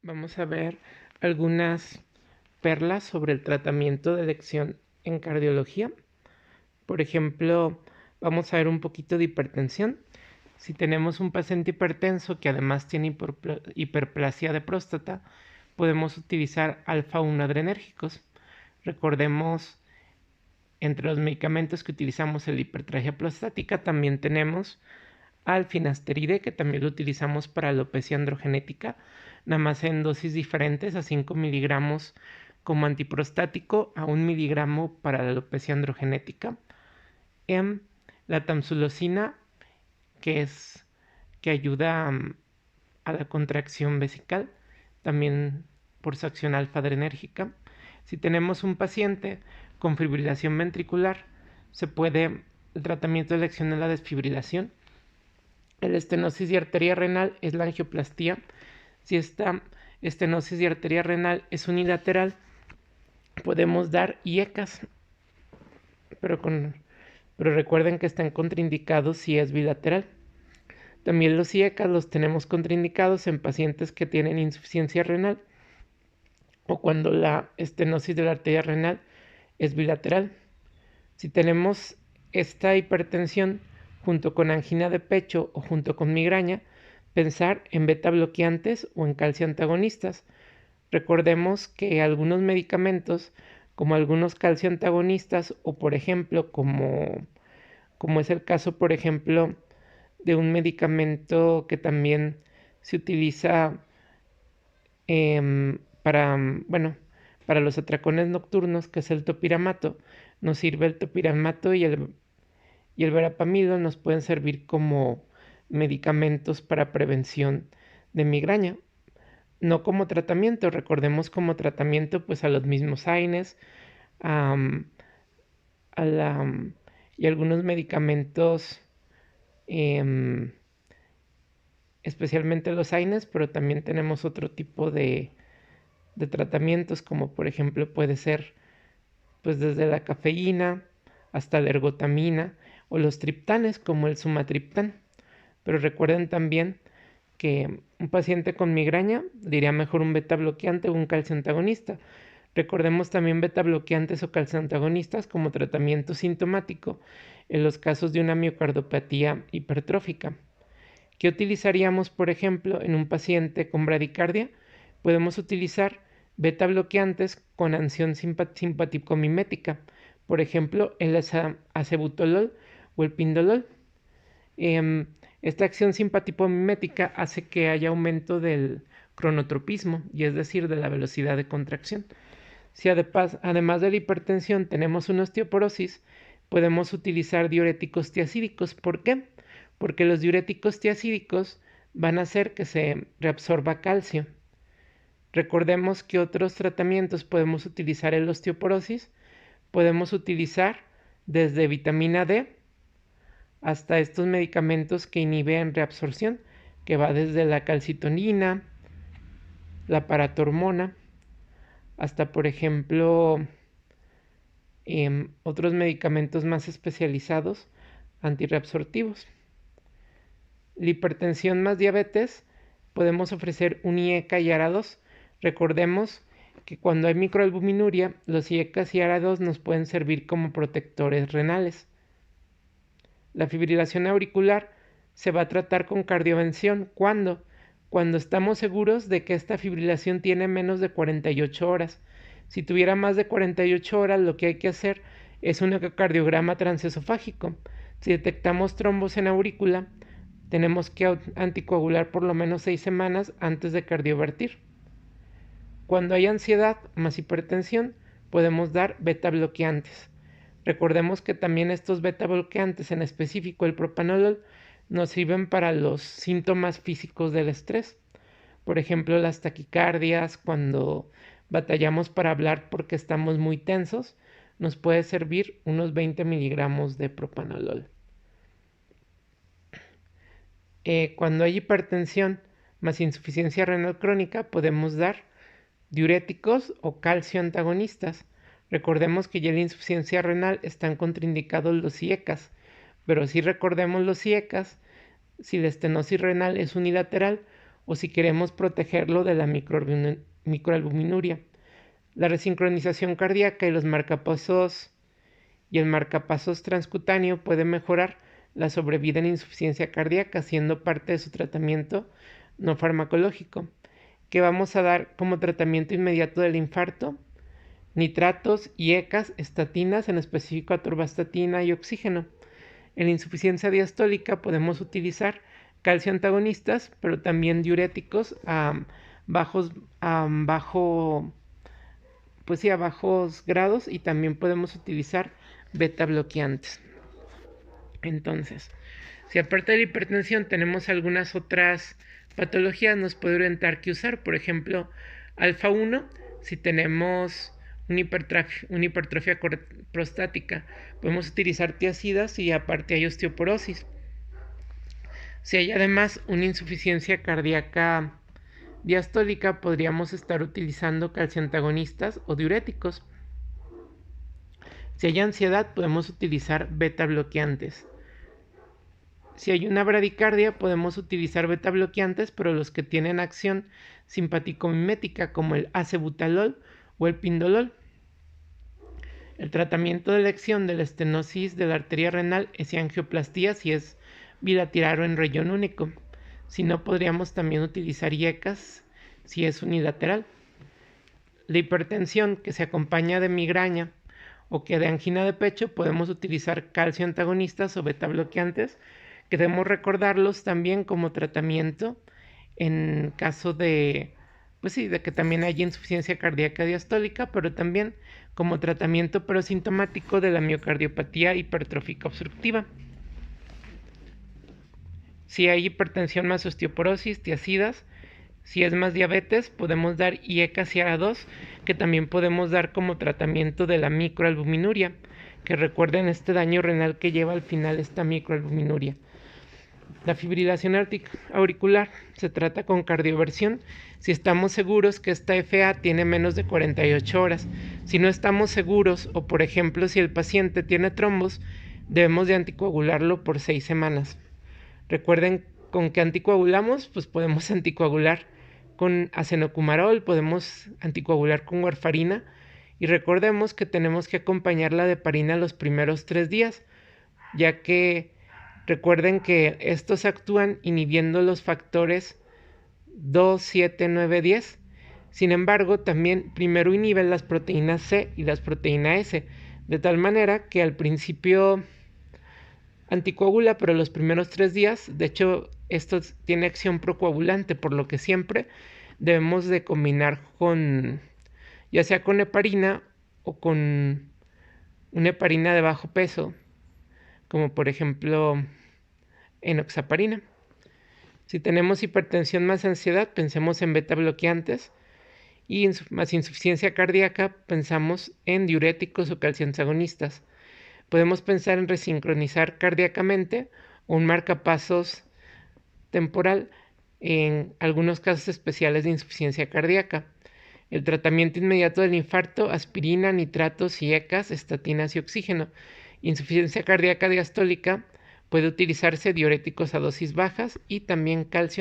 Vamos a ver algunas perlas sobre el tratamiento de elección en cardiología. Por ejemplo, vamos a ver un poquito de hipertensión. Si tenemos un paciente hipertenso que además tiene hiperplasia de próstata, podemos utilizar alfa-1 adrenérgicos. Recordemos, entre los medicamentos que utilizamos en la hipertrofia prostática también tenemos al finasteride, que también lo utilizamos para alopecia androgenética, nada más en dosis diferentes, a 5 miligramos como antiprostático, a 1 miligramo para la alopecia androgenética. En la tamsulosina, que ayuda a la contracción vesical, también por su acción alfa-adrenérgica. Si tenemos un paciente con fibrilación ventricular, el tratamiento de elección es la desfibrilación. La estenosis de arteria renal es la angioplastía. Si esta estenosis de arteria renal es unilateral, podemos dar IECAS, pero recuerden que están contraindicados si es bilateral. También los IECAS los tenemos contraindicados en pacientes que tienen insuficiencia renal o cuando la estenosis de la arteria renal es bilateral. Si tenemos esta hipertensión junto con angina de pecho o junto con migraña, pensar en beta bloqueantes o en calcio antagonistas. Recordemos que algunos medicamentos, como algunos calcio antagonistas o por ejemplo, como es el caso por ejemplo de un medicamento que también se utiliza para los atracones nocturnos, que es el topiramato. Nos sirve el topiramato y el verapamido nos pueden servir como medicamentos para prevención de migraña. No como tratamiento, recordemos como tratamiento pues a los mismos AINES y algunos medicamentos, especialmente los AINES, pero también tenemos otro tipo de tratamientos, como por ejemplo puede ser pues desde la cafeína hasta la ergotamina o los triptanes como el sumatriptán. Pero recuerden también que un paciente con migraña diría mejor un beta bloqueante o un calcio antagonista. Recordemos también beta bloqueantes o calcio antagonistas como tratamiento sintomático en los casos de una miocardiopatía hipertrófica. ¿Qué utilizaríamos, por ejemplo, en un paciente con bradicardia? Podemos utilizar beta bloqueantes con acción simpaticomimética, por ejemplo, el acebutolol o el pindolol. Esta acción simpaticomimética hace que haya aumento del cronotropismo, y es decir, de la velocidad de contracción. Si además de la hipertensión tenemos una osteoporosis, podemos utilizar diuréticos tiacídicos. ¿Por qué? Porque los diuréticos tiacídicos van a hacer que se reabsorba calcio. Recordemos que otros tratamientos podemos utilizar en la osteoporosis. Podemos utilizar desde vitamina D hasta estos medicamentos que inhiben reabsorción, que va desde la calcitonina, la paratormona, hasta por ejemplo otros medicamentos más especializados antirreabsortivos. La hipertensión más diabetes, podemos ofrecer un IECA y ARA2. Recordemos que cuando hay microalbuminuria, los IECAs y ARA2 nos pueden servir como protectores renales. La fibrilación auricular se va a tratar con cardiovención. ¿Cuándo? Cuando estamos seguros de que esta fibrilación tiene menos de 48 horas. Si tuviera más de 48 horas, lo que hay que hacer es un ecocardiograma transesofágico. Si detectamos trombos en aurícula, tenemos que anticoagular por lo menos 6 semanas antes de cardiovertir. Cuando hay ansiedad más hipertensión, podemos dar beta bloqueantes. Recordemos que también estos beta bloqueantes, en específico el propanolol, nos sirven para los síntomas físicos del estrés. Por ejemplo, las taquicardias, cuando batallamos para hablar porque estamos muy tensos, nos puede servir unos 20 miligramos de propanolol. Cuando hay hipertensión más insuficiencia renal crónica, podemos dar diuréticos o calcio antagonistas. Recordemos que ya en la insuficiencia renal están contraindicados los IECAS, pero sí recordemos los IECAS si la estenosis renal es unilateral o si queremos protegerlo de la microalbuminuria. La resincronización cardíaca y el marcapasos transcutáneo puede mejorar la sobrevida en insuficiencia cardíaca, siendo parte de su tratamiento no farmacológico. ¿Qué vamos a dar como tratamiento inmediato del infarto? Nitratos y ECAs, estatinas, en específico atorvastatina y oxígeno. En la insuficiencia diastólica podemos utilizar calcio antagonistas, pero también diuréticos a bajos grados, y también podemos utilizar beta bloqueantes. Entonces, si aparte de la hipertensión tenemos algunas otras patologías, nos puede orientar qué usar. Por ejemplo, alfa 1, si tenemos una hipertrofia prostática, podemos utilizar tiazidas y aparte hay osteoporosis. Si hay además una insuficiencia cardíaca diastólica, podríamos estar utilizando calcioantagonistas o diuréticos. Si hay ansiedad, podemos utilizar beta bloqueantes. Si hay una bradicardia, podemos utilizar beta bloqueantes, pero los que tienen acción simpaticomimética, como el acebutolol o el pindolol. El tratamiento de elección de la estenosis de la arteria renal es angioplastia si es bilateral o en rellón único. Si no, podríamos también utilizar IECAS si es unilateral. La hipertensión que se acompaña de migraña o que de angina de pecho, podemos utilizar calcio antagonistas o beta bloqueantes, que debemos recordarlos también como tratamiento en caso de que también haya insuficiencia cardíaca diastólica, pero también como tratamiento prosintomático de la miocardiopatía hipertrófica obstructiva. Si hay hipertensión más osteoporosis, tiazidas. Si es más diabetes, podemos dar IECAS y ARA2, que también podemos dar como tratamiento de la microalbuminuria, que recuerden este daño renal que lleva al final esta microalbuminuria. La fibrilación auricular se trata con cardioversión si estamos seguros que esta FA tiene menos de 48 horas. Si no estamos seguros, o por ejemplo si el paciente tiene trombos, debemos de anticoagularlo por 6 semanas. Recuerden con qué anticoagulamos, pues podemos anticoagular con acenocumarol, podemos anticoagular con warfarina, y recordemos que tenemos que acompañar la heparina los primeros 3 días, ya que recuerden que estos actúan inhibiendo los factores 2, 7, 9, 10. Sin embargo, también primero inhiben las proteínas C y las proteínas S, de tal manera que al principio anticoagula, pero los primeros 3 días, de hecho, esto tiene acción procoagulante, por lo que siempre debemos de combinar ya sea con heparina o con una heparina de bajo peso, como por ejemplo enoxaparina. Si tenemos hipertensión más ansiedad, pensemos en beta bloqueantes, y más insuficiencia cardíaca, pensamos en diuréticos o calcioantagonistas. Podemos pensar en resincronizar cardíacamente o un marcapasos temporal en algunos casos especiales de insuficiencia cardíaca. El tratamiento inmediato del infarto: aspirina, nitratos y ECAs, estatinas y oxígeno. Insuficiencia cardíaca diastólica, puede utilizarse diuréticos a dosis bajas y también calcio